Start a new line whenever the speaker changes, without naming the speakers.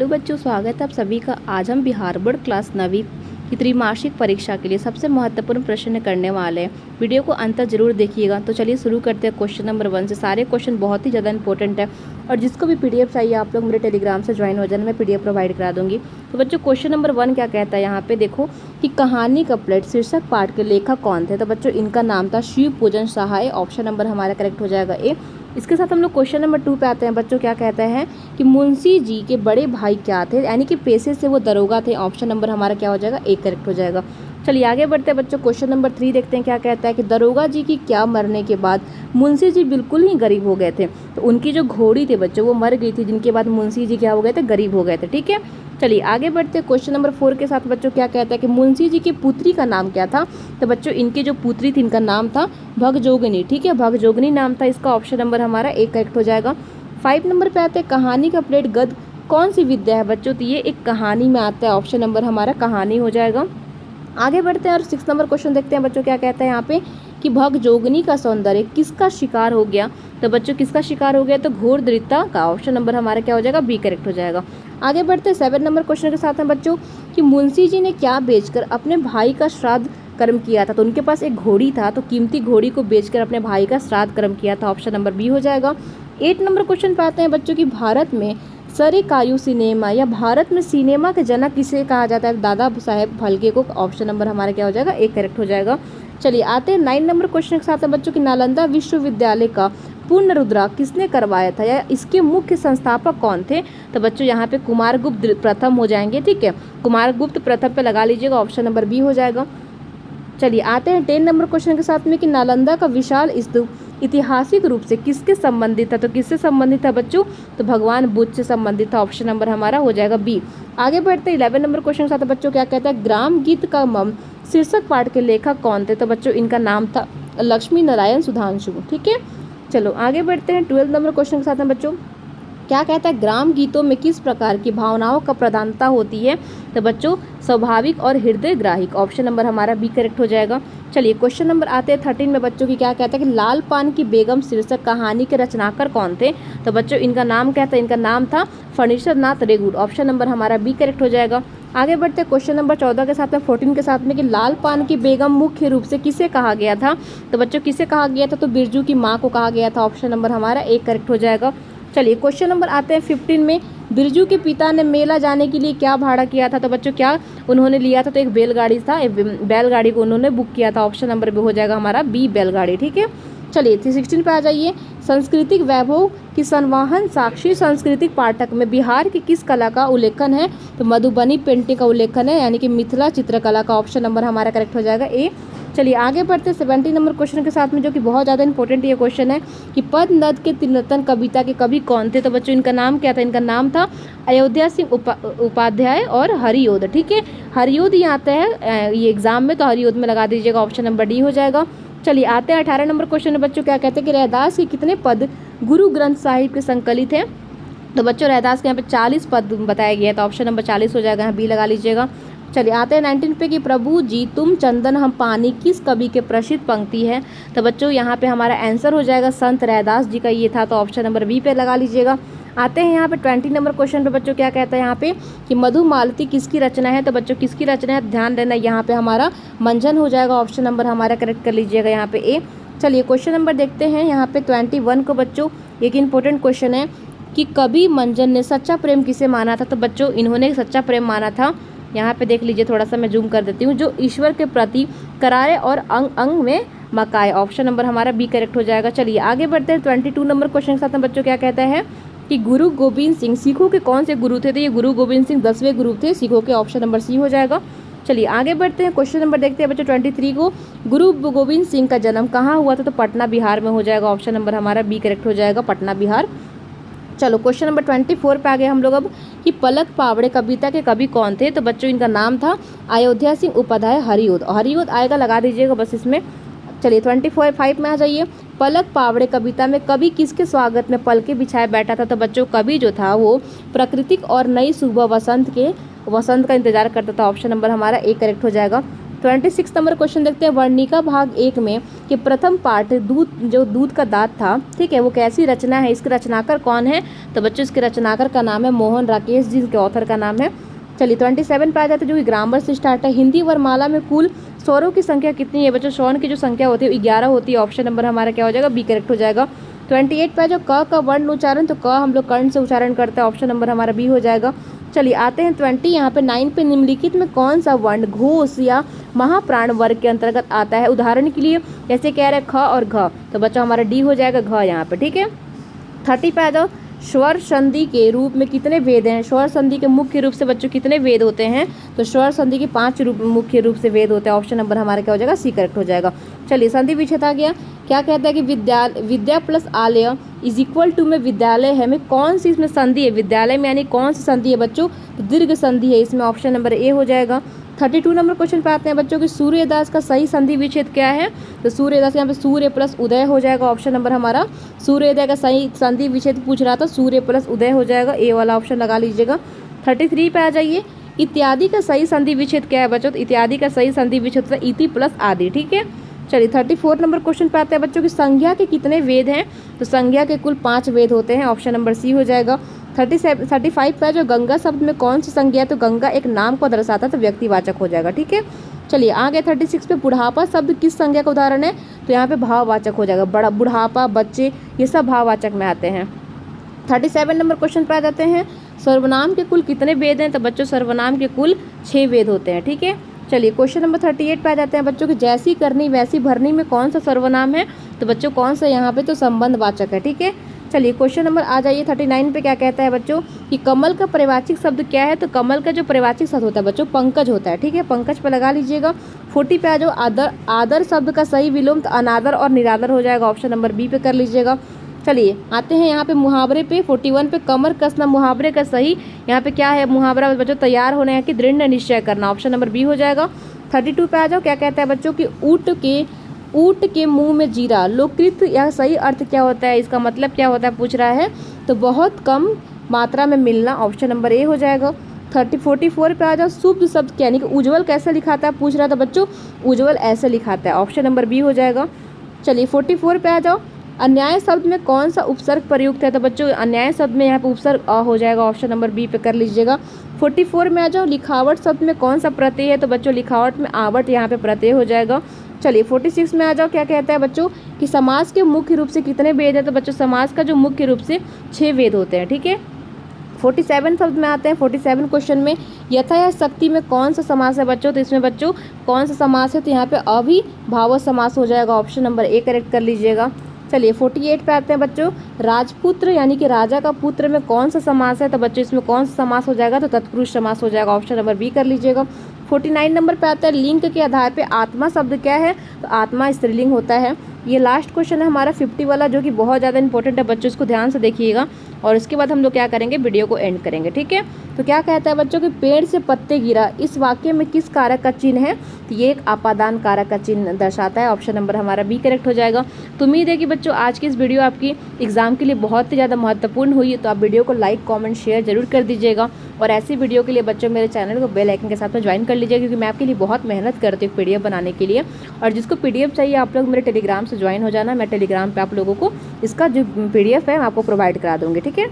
बच्चों, स्वागत है आप सभी का। आज हम बिहार बोर्ड क्लास 9वीं की त्रैमासिक परीक्षा के लिए सबसे महत्वपूर्ण प्रश्न करने वाले हैं। वीडियो को अंत तक जरूर देखिएगा। तो चलिए शुरू करते हैं क्वेश्चन नंबर 1 से। सारे क्वेश्चन बहुत ही ज़्यादा इंपॉर्टेंट है और जिसको भी पीडीएफ चाहिए आप लोग मेरे टेलीग्राम से ज्वाइन हो जाना, मैं पीडीएफ प्रोवाइड करा दूंगी। तो बच्चों क्वेश्चन नंबर 1 क्या कहता है, यहाँ पे देखो कि कहानी कपलेट शीर्षक पाठ के लेखक कौन थे। तो बच्चों इनका नाम था शिव पूजन सहाय। ऑप्शन नंबर हमारा करेक्ट हो जाएगा ए। इसके साथ हम लोग क्वेश्चन नंबर 2 पे आते हैं। बच्चों क्या कहता है कि मुंशी जी के बड़े भाई क्या थे, यानी कि पेशे से वो दरोगा थे। ऑप्शन नंबर हमारा क्या हो जाएगा, ए करेक्ट हो जाएगा। चलिए आगे बढ़ते हैं बच्चों। क्वेश्चन नंबर 3 देखते हैं क्या कहता है कि दरोगा जी की क्या मरने के बाद मुंशी जी बिल्कुल ही गरीब हो गए थे। तो उनकी जो घोड़ी थी बच्चों वो मर गई थी, जिनके बाद मुंशी जी क्या हो गए थे, गरीब हो गए थे। ठीक है, चलिए आगे बढ़ते हैं। क्वेश्चन नंबर 4 के साथ बच्चों क्या कहता है कि मुंशी जी की पुत्री का नाम क्या था। तो बच्चों इनकी जो पुत्री थी इनका नाम था भगजोगिनी। ठीक है, भगजोगिनी नाम था इसका। ऑप्शन नंबर हमारा ए करेक्ट हो जाएगा। 5 नंबर पे आते हैं कहानी का प्लेट गद्य कौन सी विद्या है। बच्चों तो ये एक कहानी में आता है। ऑप्शन नंबर हमारा कहानी हो जाएगा। आगे बढ़ते हैं और 6 नंबर क्वेश्चन देखते हैं बच्चों क्या कहता है यहाँ पे कि भगजोगिनी का सौंदर्य किसका शिकार हो गया। तो बच्चों किसका शिकार हो गया, तो घोरदृता का। ऑप्शन नंबर हमारा क्या हो जाएगा, बी करेक्ट हो जाएगा। आगे बढ़ते हैं 7 नंबर क्वेश्चन के साथ में बच्चों कि मुंशी जी ने क्या बेचकर अपने भाई का श्राद्ध कर्म किया था। तो उनके पास एक घोड़ी था, तो कीमती घोड़ी को बेचकर अपने भाई का श्राद्ध कर्म किया था। ऑप्शन नंबर बी हो जाएगा। 8 नंबर क्वेश्चन पे आते हैं बच्चों की भारत में सरकायु सिनेमा या भारत में सिनेमा के जनक किसे कहा जाता है। दादा साहेब फाल्के को। ऑप्शन नंबर हमारा क्या हो जाएगा, ए करेक्ट हो जाएगा। चलिए आते हैं 9 नंबर क्वेश्चन के साथ बच्चों की नालंदा विश्वविद्यालय का पुनरुद्धार किसने करवाया था या इसके मुख्य संस्थापक कौन थे। तो बच्चों यहाँ पे कुमारगुप्त प्रथम हो जाएंगे। ठीक है, कुमारगुप्त प्रथम पे लगा लीजिएगा। ऑप्शन नंबर बी हो जाएगा। चलिए आते हैं 10 नंबर क्वेश्चन के साथ में कि नालंदा का विशाल स्तूप ऐतिहासिक रूप से किसके संबंधित था। तो किससे संबंधित था बच्चों, तो भगवान बुद्ध से संबंधित था। ऑप्शन नंबर हमारा हो जाएगा बी। आगे बढ़ते हैं 11 नंबर क्वेश्चन के साथ बच्चों क्या कहता है ग्राम गीत का मम शीर्षक पाठ के लेखक कौन थे। तो बच्चों इनका नाम था लक्ष्मी नारायण सुधांशु। ठीक है, चलो आगे बढ़ते हैं 12 नंबर क्वेश्चन के साथ में बच्चों क्या कहता है ग्राम गीतों में किस प्रकार की भावनाओं का प्रधानता होती है। तो बच्चों स्वाभाविक और हृदय ग्राहिक। ऑप्शन नंबर हमारा बी करेक्ट हो जाएगा। चलिए क्वेश्चन नंबर आते हैं 13 में बच्चों की क्या कहता है कि लाल पान की बेगम शीर्षक कहानी के रचनाकार कौन थे। तो बच्चों इनका नाम कहता है, इनका नाम था फर्नीचर नाथ रेगुड। ऑप्शन नंबर हमारा बी करेक्ट हो जाएगा। आगे बढ़ते हैं क्वेश्चन नंबर 14 के साथ में 14 के साथ में कि लाल पान की बेगम मुख्य रूप से किसे कहा गया था। तो बच्चों किसे कहा गया था, तो बिरजू की माँ को कहा गया था। ऑप्शन नंबर हमारा ए करेक्ट हो जाएगा। चलिए क्वेश्चन नंबर आते हैं 15 में बिरजू के पिता ने मेला जाने के लिए क्या भाड़ा किया था। तो बच्चों क्या उन्होंने लिया था, तो एक बैलगाड़ी था, एक बैलगाड़ी को उन्होंने बुक किया था। ऑप्शन नंबर भी हो जाएगा हमारा बी बैलगाड़ी। ठीक है, चलिए 16 पे आ जाइए। सांस्कृतिक वैभव की संवाहन साक्षी सांस्कृतिक पाठक में बिहार की किस कला का उल्लेखन है। तो मधुबनी पेंटिंग का उल्लेखन है, यानी कि मिथिला चित्रकला का। ऑप्शन नंबर हमारा करेक्ट हो जाएगा ए। चलिए आगे बढ़ते 70 नंबर क्वेश्चन के साथ में जो कि बहुत ज़्यादा इंपॉर्टेंट ये क्वेश्चन है कि पद नद के त्रिनतन कविता के कवि कौन थे। तो बच्चों इनका नाम क्या था, इनका नाम था अयोध्या सिंह उपाध्याय और हरियोध। ठीक है, हरियोध ये आता है ये एग्जाम में, तो हरियोध में लगा दीजिएगा। ऑप्शन नंबर डी हो जाएगा। चलिए आते हैं 18 नंबर क्वेश्चन में बच्चों क्या कहते हैं कि रैदास के कितने पद गुरु ग्रंथ साहिब के संकलित हैं। तो बच्चों रैदास के यहाँ पे 40 पद बताया गया है, तो ऑप्शन नंबर 40 हो जाएगा, यहाँ बी लगा लीजिएगा। चलिए आते हैं 19 पे कि प्रभु जी तुम चंदन हम पानी किस कवि के प्रसिद्ध पंक्ति है। तो बच्चों यहाँ पे हमारा आंसर हो जाएगा संत रैदास जी का ये था, तो ऑप्शन नंबर बी पे लगा लीजिएगा। आते हैं यहाँ पे 20 नंबर क्वेश्चन पे बच्चों क्या कहता है यहाँ पे कि मधुमालती किसकी रचना है। तो बच्चों किसकी रचना है, ध्यान देना यहाँ पे हमारा मंजन हो जाएगा। ऑप्शन नंबर हमारा करेक्ट कर लीजिएगा यहाँ पे ए। चलिए क्वेश्चन नंबर देखते हैं यहाँ पे 21 को बच्चों एक इंपॉर्टेंट क्वेश्चन है कि कवि मंजन ने सच्चा प्रेम किसे माना था। तो बच्चों इन्होंने सच्चा प्रेम माना था, यहाँ पे देख लीजिए, थोड़ा सा मैं जूम कर देती हूँ, जो ईश्वर के प्रति करारे और अंग अंग में मकाए। ऑप्शन नंबर हमारा बी करेक्ट हो जाएगा। चलिए आगे बढ़ते हैं 22 नंबर क्वेश्चन के साथ में बच्चों क्या कहता है कि गुरु गोविंद सिंह सिखों के कौन से गुरु थे। तो ये गुरु गोविंद सिंह 10वें गुरु थे सिखों के। ऑप्शन नंबर सी हो जाएगा। चलिए आगे बढ़ते हैं क्वेश्चन नंबर देखते हैं बच्चों 23 को गुरु गोविंद सिंह का जन्म कहाँ हुआ था। तो पटना बिहार में हो जाएगा। ऑप्शन नंबर हमारा बी करेक्ट हो जाएगा, पटना बिहार। चलो क्वेश्चन नंबर 24 पे आ गए हम लोग अब कि पलक पावड़े कविता के कवि कौन थे। तो बच्चों इनका नाम था अयोध्या सिंह उपाध्याय हरियोध। हरियोध आएगा, लगा दीजिएगा बस इसमें। चलिए 25 में आ जाइए। पलक पावड़े कविता में कवि किसके स्वागत में पलके बिछाए बैठा था। तो बच्चों कवि जो था वो प्राकृतिक और नई सुबह वसंत का इंतजार करता था। ऑप्शन नंबर हमारा ए करेक्ट हो जाएगा। 26 नंबर क्वेश्चन देखते हैं। वर्णिका भाग 1 में कि प्रथम पाठ दूध का दांत था, ठीक है, वो कैसी रचना है, इसके रचनाकर कौन है? तो बच्चों इसके रचनाकर का नाम है मोहन राकेश जी, इसके ऑथर का नाम है। चलिए 27 पे आ जाते हैं, जो कि ग्रामर से स्टार्ट है। हिंदी वर्णमाला में कुल स्वरों की संख्या कितनी है? बच्चों स्वरों की जो संख्या होती है 11 होती है। ऑप्शन नंबर हमारा क्या हो जाएगा? बी करेक्ट हो जाएगा। 28 पे जो क का वर्ण उच्चारण, तो क हम लोग कर्ण से उच्चारण करते हैं, ऑप्शन नंबर हमारा बी हो जाएगा। चलिए आते हैं 20 यहाँ पे 9 पे, निम्नलिखित में कौन सा वर्ण घोष या महाप्राण वर्ग के अंतर्गत आता है? उदाहरण के लिए जैसे कह रहे हैं ख और घ, तो बच्चों हमारा डी हो जाएगा घ यहाँ पे, ठीक है। 30 पे आ जाओ। स्वर संधि के रूप में कितने वेद हैं? स्वर संधि के मुख्य रूप से बच्चों कितने वेद होते हैं? तो स्वर संधि के 5 मुख्य रूप से वेद होते हैं। ऑप्शन नंबर हमारा क्या हो जाएगा? सी करेक्ट हो जाएगा। चलिए संधि विच्छेद आ गया। क्या कहता है कि विद्या प्लस आलय इज इक्वल टू में विद्यालय है में कौन सी इसमें संधि है? विद्यालय में यानी कौन सी संधि है बच्चों? तो दीर्घ संधि है, इसमें ऑप्शन नंबर ए हो जाएगा। 32 नंबर क्वेश्चन पे आते हैं बच्चों कि सूर्यदास का सही संधि विच्छेद क्या है? तो सूर्यदास यहाँ पे सूर्य प्लस उदय हो जाएगा, ऑप्शन नंबर हमारा सूर्योदय का सही संधि विच्छेद पूछ रहा था, सूर्य प्लस उदय हो जाएगा, ए वाला ऑप्शन लगा लीजिएगा। 33 पे आ जाइए। इत्यादि का सही संधि विच्छेद क्या है बच्चों? तो इत्यादि का सही संधि विच्छेद होता है इति प्लस आदि, ठीक है। चलिए 34 नंबर क्वेश्चन पे आते हैं बच्चों की संज्ञा के कितने वेद हैं? तो संज्ञा के कुल 5 वेद होते हैं, ऑप्शन नंबर सी हो जाएगा। 35 पे जो गंगा शब्द में कौन सी संज्ञा है? तो गंगा एक नाम को दर्शाता है, तो व्यक्तिवाचक हो जाएगा, ठीक है। चलिए आगे 36 पे बुढ़ापा शब्द किस संज्ञा का उदाहरण है? तो यहाँ पे भाववाचक हो जाएगा, बड़ा बुढ़ापा, बच्चे, ये सब भाववाचक में आते हैं। 37 नंबर क्वेश्चन पे आ जाते हैं। सर्वनाम के कुल कितने वेद हैं? तो बच्चों सर्वनाम के कुल 6 वेद होते हैं, ठीक है। चलिए क्वेश्चन नंबर 38 पे आ जाते हैं बच्चों की जैसी करनी वैसी भरनी में कौन सा सर्वनाम है? तो बच्चों कौन सा यहाँ पे? तो संबंधवाचक है, ठीक है। चलिए क्वेश्चन नंबर आ जाइए 39 पे। क्या कहता है बच्चों कि कमल का परिवाचिक शब्द क्या है? तो कमल का जो परिवाचिक शब्द होता है बच्चों पंकज होता है, ठीक है, पंकज पे लगा लीजिएगा। 40 पे आ जाओ। आदर शब्द का सही विलोम तो अनादर और निरादर हो जाएगा, ऑप्शन नंबर बी पे कर लीजिएगा। चलिए आते हैं यहाँ पे मुहावरे पे। 41 पे कमर कसना मुहावरे का सही यहाँ पे क्या है? मुहावरा बच्चों तैयार होने की दृढ़ निश्चय करना, ऑप्शन नंबर बी हो जाएगा। 32 पे आ जाओ। क्या कहता है बच्चों की ऊँट के मुंह में जीरा लोककृत, यह सही अर्थ क्या होता है? इसका मतलब क्या होता है पूछ रहा है? तो बहुत कम मात्रा में मिलना, ऑप्शन नंबर ए हो जाएगा। 44 पे आ जाओ। शुभ शब्द यानी कि उज्ज्वल कैसे लिखाता है पूछ रहा था बच्चों? उज्ज्वल ऐसे लिखाता है, ऑप्शन नंबर बी हो जाएगा। चलिए 44 पे आ जाओ। अन्याय शब्द में कौन सा उपसर्ग प्रयुक्त है? तो बच्चों अन्याय शब्द में यहाँ पे उपसर्ग अ हो जाएगा, ऑप्शन नंबर बी पे कर लीजिएगा। 44 में आ जाओ। लिखावट शब्द में कौन सा प्रत्यय है? तो बच्चों लिखावट में आवट यहाँ पे प्रत्यय हो जाएगा। चलिए 46 में आ जाओ। क्या कहता है बच्चों कि समास के मुख्य रूप से कितने वेद हैं? तो बच्चों समास का जो मुख्य रूप से 6 वेद होते हैं, ठीक है। 47 शब्द में आते हैं। 47 क्वेश्चन में यथा या शक्ति में कौन सा समास है बच्चों? तो इसमें बच्चों कौन सा समास है? तो यहाँ पे अभिभावक समास हो जाएगा, ऑप्शन नंबर ए करेक्ट कर लीजिएगा। चलिए 48 पे आते हैं बच्चों। राजपुत्र यानी कि राजा का पुत्र में कौन सा समास है? तो बच्चों इसमें कौन सा समास हो जाएगा? तो तत्पुरुष समास हो जाएगा, ऑप्शन नंबर बी कर लीजिएगा। 49 नंबर पे आता है लिंग के आधार पे आत्मा शब्द क्या है? तो आत्मा स्त्रीलिंग होता है। ये लास्ट क्वेश्चन है हमारा 50 वाला, जो कि बहुत ज़्यादा इंपॉर्टेंट है बच्चों, इसको ध्यान से देखिएगा और इसके बाद हम लोग क्या करेंगे? वीडियो को एंड करेंगे, ठीक है। तो क्या कहता है बच्चों कि पेड़ से पत्ते गिरा इस वाक्य में किस कारक का चिन्ह है? तो ये एक अपादान कारक का चिन्ह दर्शाता है, ऑप्शन नंबर हमारा बी करेक्ट हो जाएगा। तो उम्मीद है कि बच्चों आज की इस वीडियो आपकी एग्जाम के लिए बहुत ही ज़्यादा महत्वपूर्ण हुई है, तो आप वीडियो को लाइक कॉमेंट शेयर जरूर कर दीजिएगा और ऐसी वीडियो के लिए बच्चों मेरे चैनल को बेल आइकन के साथ में ज्वाइन कर लीजिएगा, क्योंकि मैं आपके लिए बहुत मेहनत करती हूँ PDF बनाने के लिए। और जिसको PDF चाहिए आप लोग मेरे टेलीग्राम से ज्वाइन हो जाना, मैं टेलीग्राम पे आप लोगों को इसका जो PDF है मैं आपको प्रोवाइड करा दूँगी, ठीक है।